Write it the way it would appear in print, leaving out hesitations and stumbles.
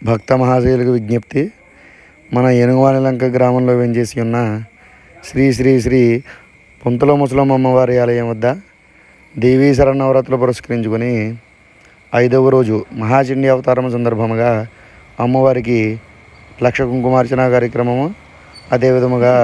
భక్త మహాశయులకు విజ్ఞప్తి. మన ఏనుగువానిలంక గ్రామంలో వెంచేసి ఉన్న శ్రీ శ్రీ శ్రీ పొంతుల ముసలమ్మ అమ్మవారి ఆలయం వద్ద దేవీ శరన్నవరాత్రులు పురస్కరించుకొని 5వ రోజు మహాచండీ అవతారం సందర్భముగా అమ్మవారికి లక్ష కుంకుమార్చన కార్యక్రమము, అదేవిధముగా